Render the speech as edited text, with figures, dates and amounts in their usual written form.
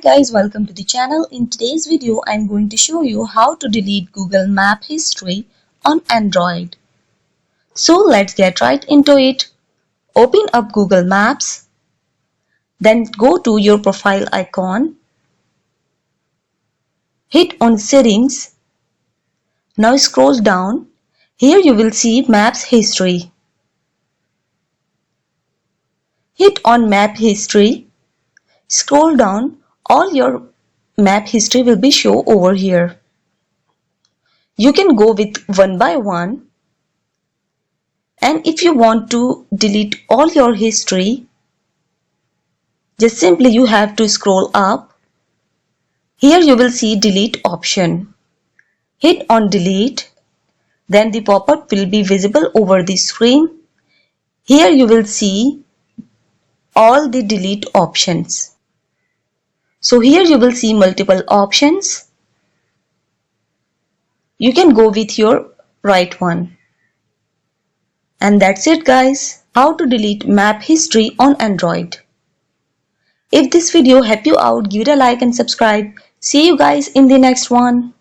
Guys, welcome to the channel. In today's video, I'm going to show you how to delete Google Map history on Android. So let's get right into it. Open up Google Maps, then go to your profile icon, hit on settings. Now scroll down. Here you will see Maps history. Hit on Map history. Scroll down. All your map history will be shown over here. You can go with one by one, and if you want to delete all your history, just simply you have to scroll up. Here you will see delete option. Hit on delete, then the pop-up will be visible over the screen. Here you will see all the delete options. So here you will see multiple options. You can go with your right one. And that's it guys, how to delete map history on Android. If this video helped you out, give it a like and subscribe. See you guys in the next one.